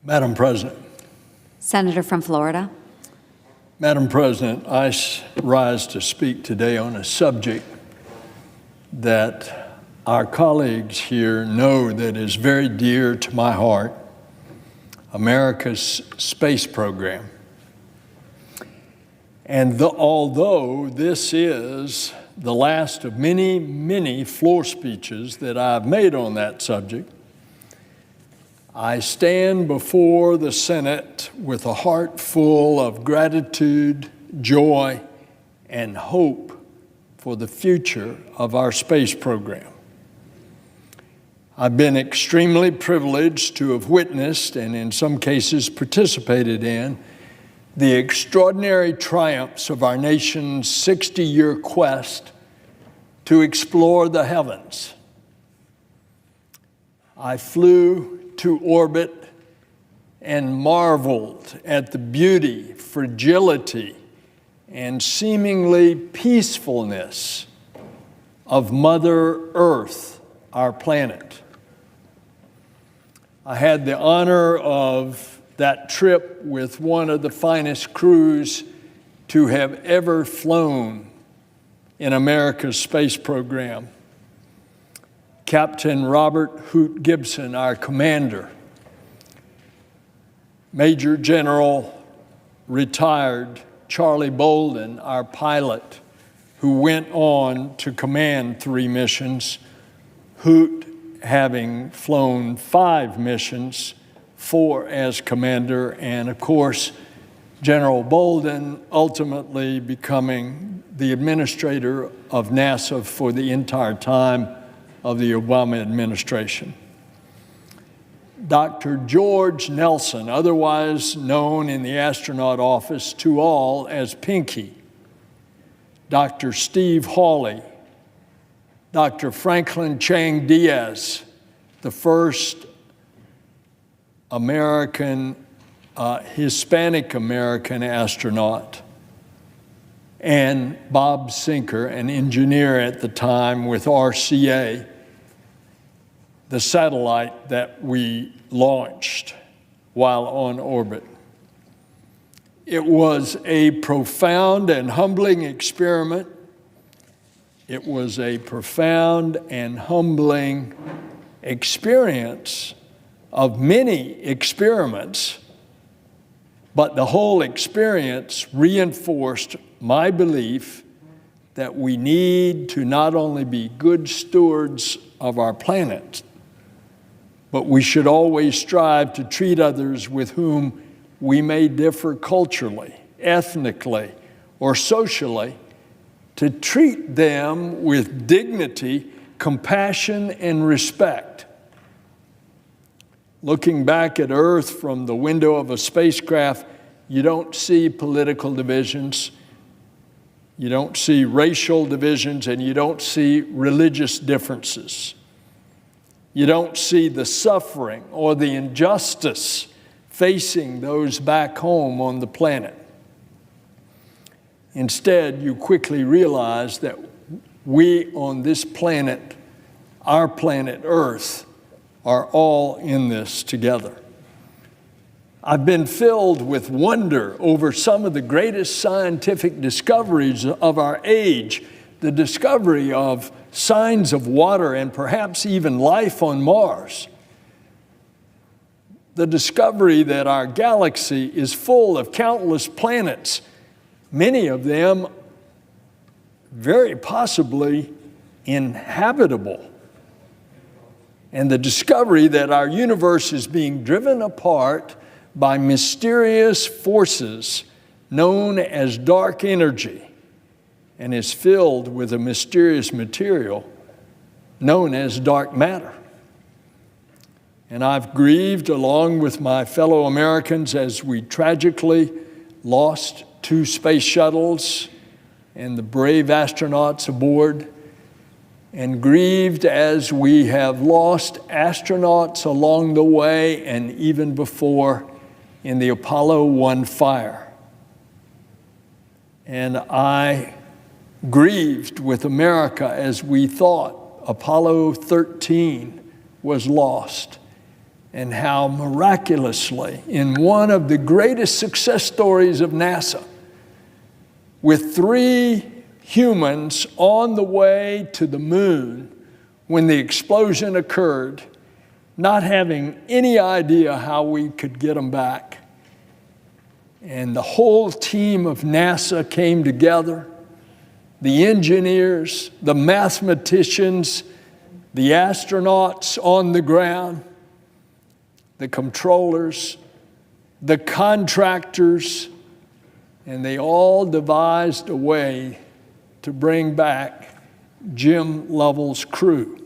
Madam President. Senator from Florida. Madam President, I rise to speak today on a subject that our colleagues here know that is very dear to my heart, America's space program. And although this is the last of many, many floor speeches that I've made on that subject, I stand before the Senate with a heart full of gratitude, joy, and hope for the future of our space program. I've been extremely privileged to have witnessed, and in some cases participated in, the extraordinary triumphs of our nation's 60-year quest to explore the heavens. I flew to orbit and marveled at the beauty, fragility, and seemingly peacefulness of Mother Earth, our planet. I had the honor of that trip with one of the finest crews to have ever flown in America's space program. Captain Robert Hoot Gibson, our commander, Major General retired Charlie Bolden, our pilot, who went on to command 3 missions, Hoot having flown 5 missions, 4 as commander, and of course, General Bolden ultimately becoming the administrator of NASA for the entire time of the Obama administration. Dr. George Nelson, otherwise known in the astronaut office to all as Pinky, Dr. Steve Hawley, Dr. Franklin Chang Diaz, the first Hispanic American astronaut, and Bob Sinker, an engineer at the time with RCA, the satellite that we launched while on orbit. It was a profound and humbling experiment. It was a profound and humbling experience of many experiments, but the whole experience reinforced my belief that we need to not only be good stewards of our planet, but we should always strive to treat others with whom we may differ culturally, ethnically, or socially, to treat them with dignity, compassion, and respect. Looking back at Earth from the window of a spacecraft, you don't see political divisions, you don't see racial divisions, and you don't see religious differences. You don't see the suffering or the injustice facing those back home on the planet. Instead, you quickly realize that we on this planet, our planet Earth, are all in this together. I've been filled with wonder over some of the greatest scientific discoveries of our age, the discovery of signs of water and perhaps even life on Mars. The discovery that our galaxy is full of countless planets, many of them very possibly inhabitable. And the discovery that our universe is being driven apart by mysterious forces known as dark energy and is filled with a mysterious material known as dark matter. And I've grieved along with my fellow Americans as we tragically lost 2 space shuttles and the brave astronauts aboard, and grieved as we have lost astronauts along the way and even before in the Apollo 1 fire. And I grieved with America as we thought Apollo 13 was lost and how miraculously, in one of the greatest success stories of NASA, with 3 humans on the way to the moon when the explosion occurred, not having any idea how we could get them back. And the whole team of NASA came together, the engineers, the mathematicians, the astronauts on the ground, the controllers, the contractors, and they all devised a way to bring back Jim Lovell's crew.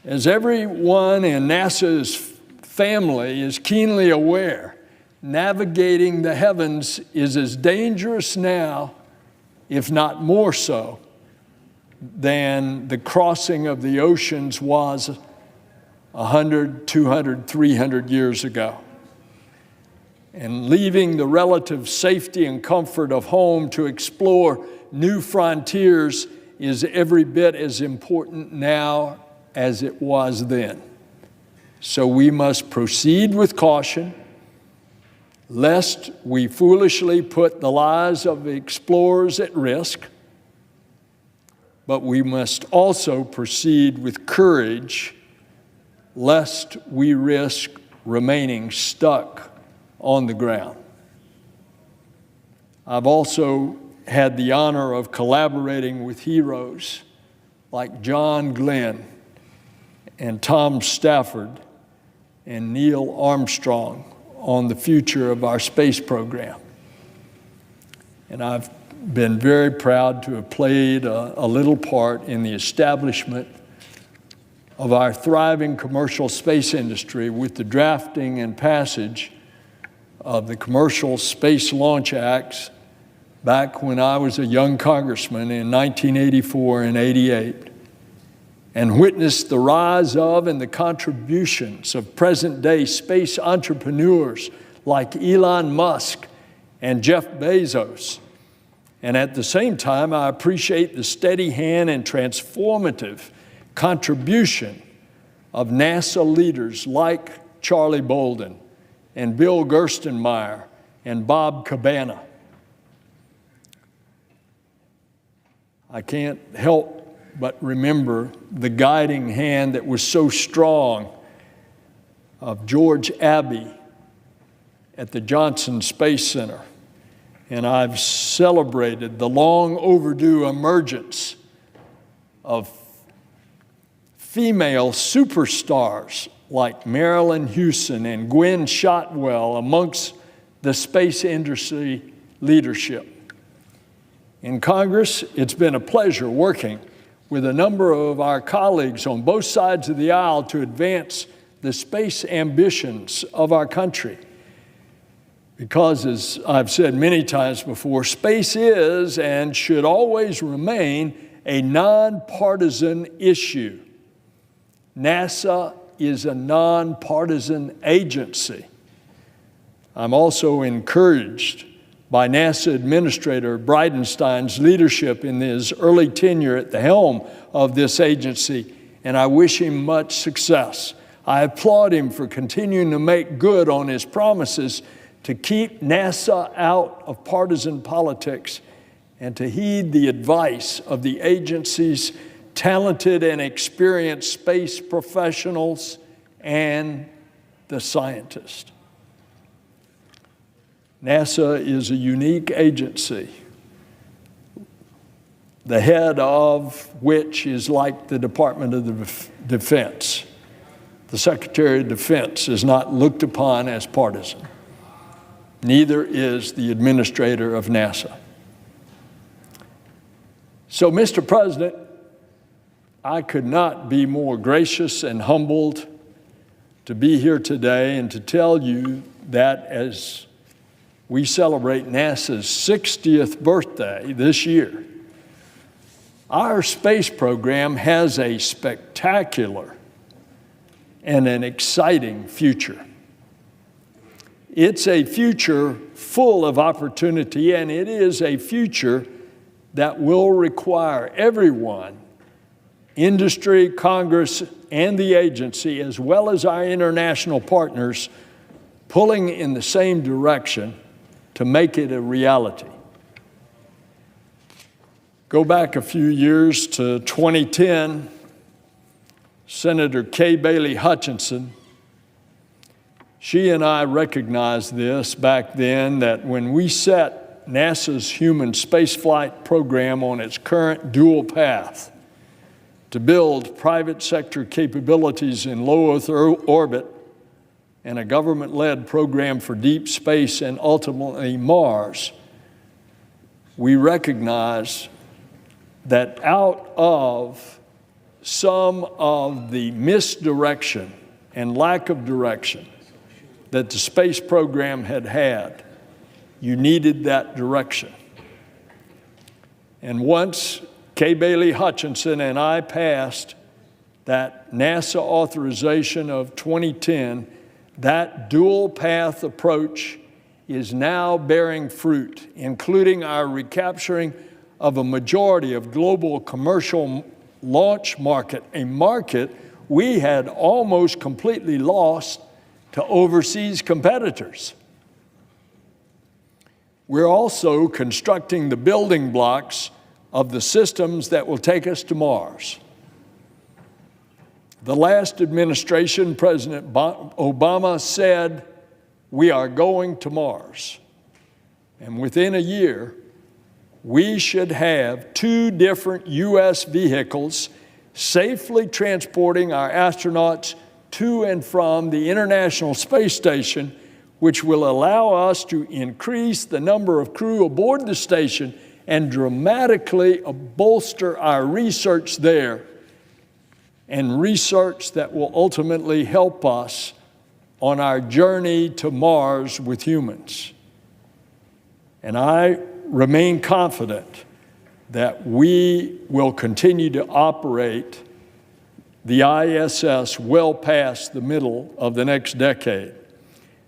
As everyone in NASA's family is keenly aware, navigating the heavens is as dangerous now, if not more so, than the crossing of the oceans was 100, 200, 300 years ago. And leaving the relative safety and comfort of home to explore new frontiers is every bit as important now as it was then. So we must proceed with caution, lest we foolishly put the lives of explorers at risk, but we must also proceed with courage, lest we risk remaining stuck on the ground. I've also had the honor of collaborating with heroes like John Glenn and Tom Stafford and Neil Armstrong on the future of our space program. And I've been very proud to have played a little part in the establishment of our thriving commercial space industry with the drafting and passage of the Commercial Space Launch Acts back when I was a young congressman in 1984 and 88, and witnessed the rise of and the contributions of present-day space entrepreneurs like Elon Musk and Jeff Bezos. And at the same time, I appreciate the steady hand and transformative contribution of NASA leaders like Charlie Bolden and Bill Gerstenmaier and Bob Cabana. I can't help but remember the guiding hand that was so strong of George Abbey at the Johnson Space Center. And I've celebrated the long overdue emergence of female superstars like Marilyn Houston and Gwen Shotwell amongst the space industry leadership. In Congress, it's been a pleasure working with a number of our colleagues on both sides of the aisle to advance the space ambitions of our country. Because, as I've said many times before, space is and should always remain a nonpartisan issue. NASA is a nonpartisan agency. I'm also encouraged by NASA Administrator Bridenstine's leadership in his early tenure at the helm of this agency, and I wish him much success. I applaud him for continuing to make good on his promises to keep NASA out of partisan politics and to heed the advice of the agency's talented and experienced space professionals and the scientists. NASA is a unique agency, the head of which is like the Department of Defense. The Secretary of Defense is not looked upon as partisan. Neither is the administrator of NASA. So, Mr. President, I could not be more gracious and humbled to be here today and to tell you that as we celebrate NASA's 60th birthday this year, our space program has a spectacular and an exciting future. It's a future full of opportunity, and it is a future that will require everyone industry, Congress, and the agency, as well as our international partners, pulling in the same direction to make it a reality. Go back a few years to 2010, Senator Kay Bailey Hutchinson. She and I recognized this back then, that when we set NASA's human spaceflight program on its current dual path to build private sector capabilities in low Earth orbit and a government-led program for deep space and ultimately Mars, we recognize that out of some of the misdirection and lack of direction that the space program had, you needed that direction. And once Kay Bailey Hutchinson and I passed that NASA authorization of 2010, that dual path approach is now bearing fruit, including our recapturing of a majority of global commercial launch market, a market we had almost completely lost to overseas competitors. We're also constructing the building blocks of the systems that will take us to Mars. The last administration, President Obama said, we are going to Mars. And within a year, we should have 2 different U.S. vehicles safely transporting our astronauts to and from the International Space Station, which will allow us to increase the number of crew aboard the station and dramatically bolster our research there, and research that will ultimately help us on our journey to Mars with humans. And I remain confident that we will continue to operate the ISS well past the middle of the next decade.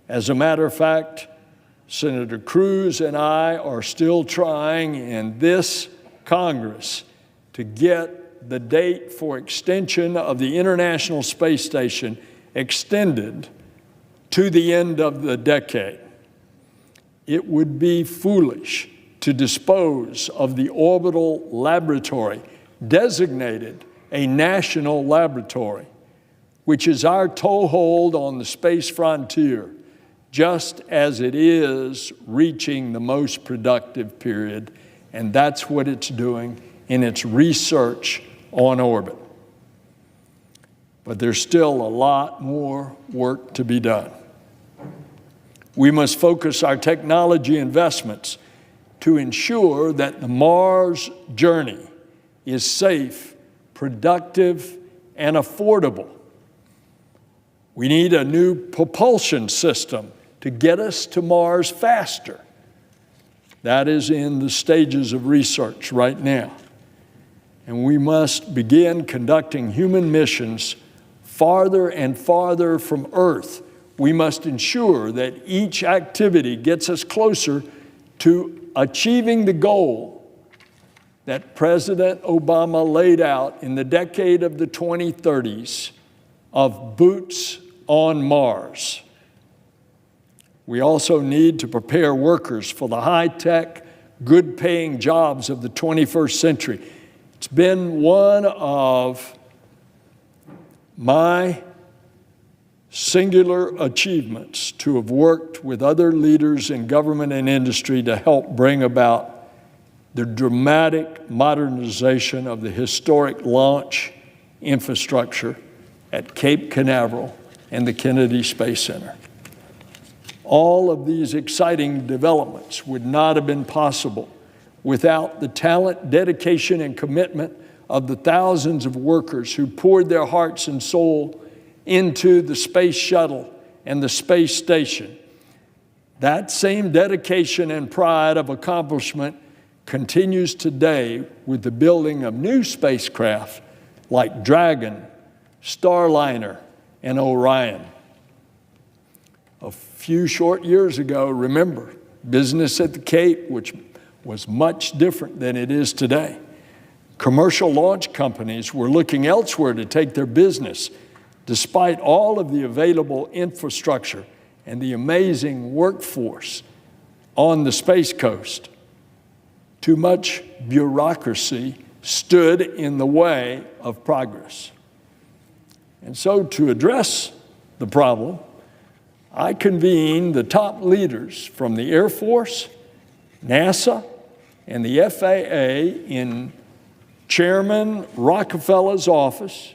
As a matter of fact, Senator Cruz and I are still trying in this Congress to get the date for extension of the International Space Station extended to the end of the decade. It would be foolish to dispose of the orbital laboratory designated a national laboratory, which is our toehold on the space frontier, just as it is reaching the most productive period, and that's what it's doing in its research on orbit. But there's still a lot more work to be done. We must focus our technology investments to ensure that the Mars journey is safe, productive, and affordable. We need a new propulsion system to get us to Mars faster. That is in the stages of research right now. And we must begin conducting human missions farther and farther from Earth. We must ensure that each activity gets us closer to achieving the goal that President Obama laid out in the decade of the 2030s of boots on Mars. We also need to prepare workers for the high-tech, good-paying jobs of the 21st century. It's been one of my singular achievements to have worked with other leaders in government and industry to help bring about the dramatic modernization of the historic launch infrastructure at Cape Canaveral and the Kennedy Space Center. All of these exciting developments would not have been possible without the talent, dedication, and commitment of the thousands of workers who poured their hearts and soul into the space shuttle and the space station. That same dedication and pride of accomplishment continues today with the building of new spacecraft like Dragon, Starliner, and Orion. A few short years ago, remember, business at the Cape, which was much different than it is today, Commercial launch companies were looking elsewhere to take their business, despite all of the available infrastructure and the amazing workforce on the Space Coast. Too much bureaucracy stood in the way of progress. And so to address the problem, I convened the top leaders from the Air Force, NASA, and the FAA in Chairman Rockefeller's office.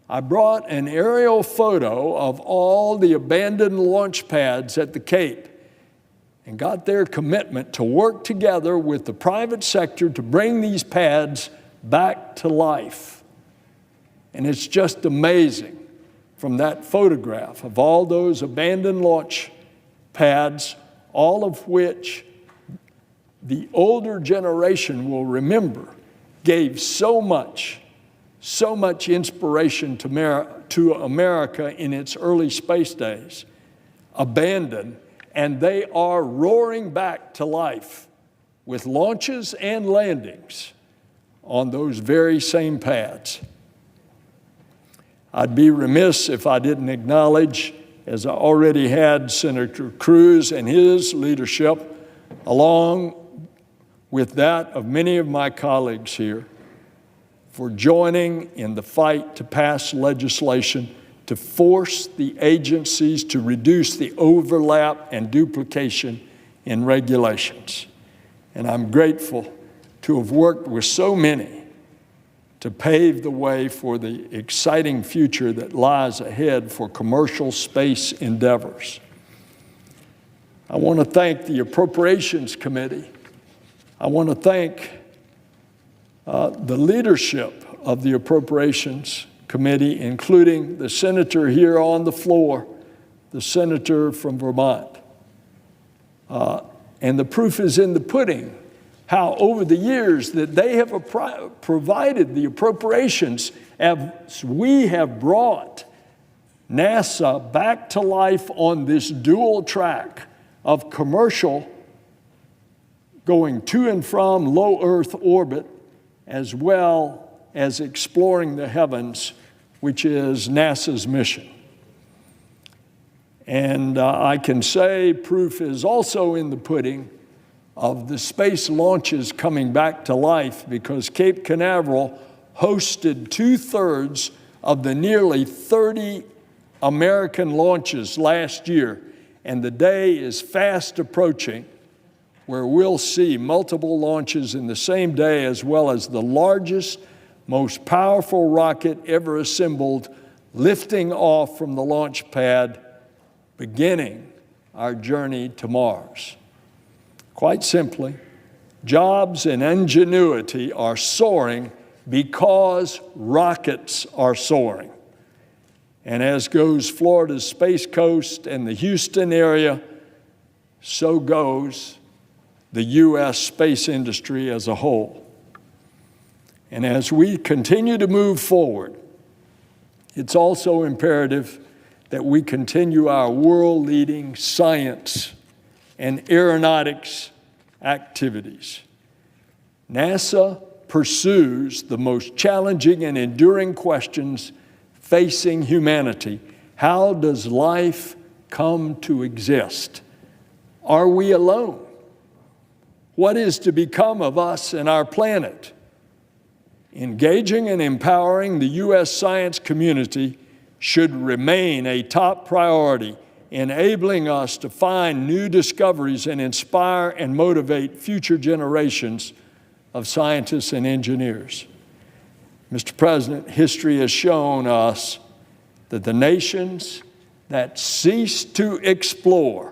I brought an aerial photo of all the abandoned launch pads at the Cape and got their commitment to work together with the private sector to bring these pads back to life. And it's just amazing from that photograph of all those abandoned launch pads, all of which the older generation will remember gave so much inspiration to America in its early space days, abandoned, and they are roaring back to life with launches and landings on those very same pads. I'd be remiss if I didn't acknowledge, as I already had, Senator Cruz and his leadership, along with that of many of my colleagues here, for joining in the fight to pass legislation to force the agencies to reduce the overlap and duplication in regulations. And I'm grateful to have worked with so many to pave the way for the exciting future that lies ahead for commercial space endeavors. I want to thank the Appropriations Committee. I want to thank the leadership of the Appropriations Committee, including the senator here on the floor, the senator from Vermont. And the proof is in the pudding, how over the years that they have provided the appropriations as we have brought NASA back to life on this dual track of commercial going to and from low Earth orbit, as well as exploring the heavens, which is NASA's mission. And I can say proof is also in the pudding of the space launches coming back to life, because Cape Canaveral hosted 2/3 of the nearly 30 American launches last year, and the day is fast approaching where we'll see multiple launches in the same day, as well as the largest, most powerful rocket ever assembled, lifting off from the launch pad, beginning our journey to Mars. Quite simply, jobs and ingenuity are soaring because rockets are soaring. And as goes Florida's Space Coast and the Houston area, so goes the U.S. space industry as a whole. And as we continue to move forward, it's also imperative that we continue our world-leading science and aeronautics activities. NASA pursues the most challenging and enduring questions facing humanity. How does life come to exist? Are we alone? What is to become of us and our planet? Engaging and empowering the U.S. science community should remain a top priority, enabling us to find new discoveries and inspire and motivate future generations of scientists and engineers. Mr. President, history has shown us that the nations that cease to explore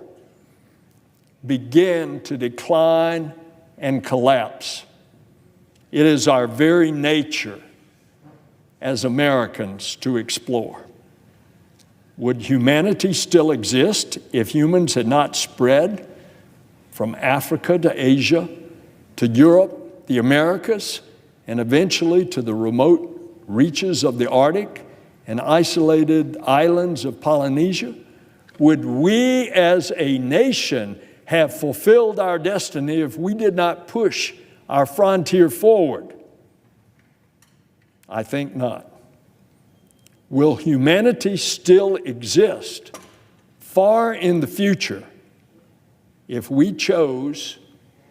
begin to decline and collapse. It is our very nature as Americans to explore. Would humanity still exist if humans had not spread from Africa to Asia, to Europe, the Americas, and eventually to the remote reaches of the Arctic and isolated islands of Polynesia? Would we as a nation have fulfilled our destiny if we did not push our frontier forward? I think not. Will humanity still exist far in the future if we chose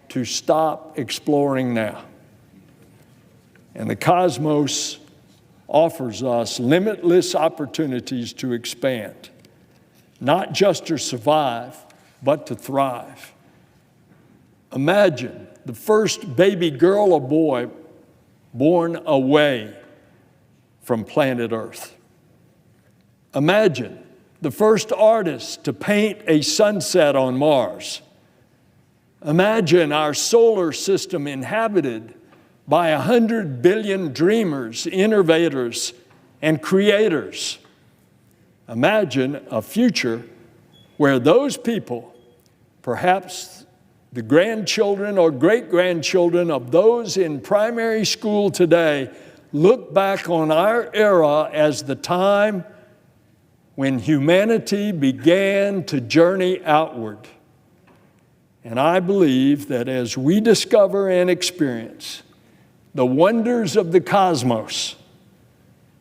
to stop exploring now? And the cosmos offers us limitless opportunities to expand, not just to survive, but to thrive. Imagine the first baby girl or boy born away from planet Earth. Imagine the first artist to paint a sunset on Mars. Imagine our solar system inhabited by 100 billion dreamers, innovators, and creators. Imagine a future where those people, perhaps the grandchildren or great-grandchildren of those in primary school today, look back on our era as the time when humanity began to journey outward. And I believe that as we discover and experience the wonders of the cosmos,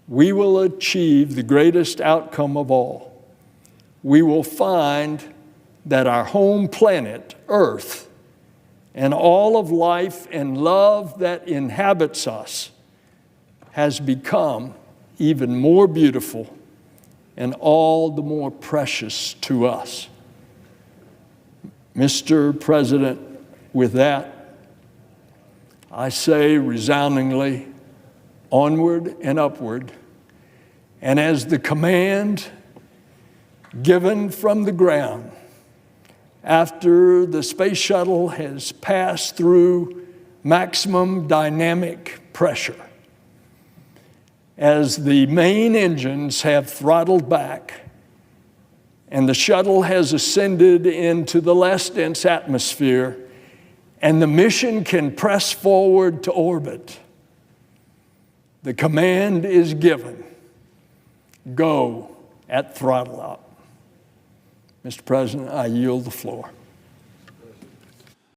we will achieve the greatest outcome of all. We will find that our home planet, Earth, and all of life and love that inhabits us has become even more beautiful and all the more precious to us. Mr. President, with that, I say resoundingly, onward and upward. And as the command given from the ground after the space shuttle has passed through maximum dynamic pressure, as the main engines have throttled back and the shuttle has ascended into the less dense atmosphere, and the mission can press forward to orbit, the command is given: go at throttle up. Mr. President, I yield the floor.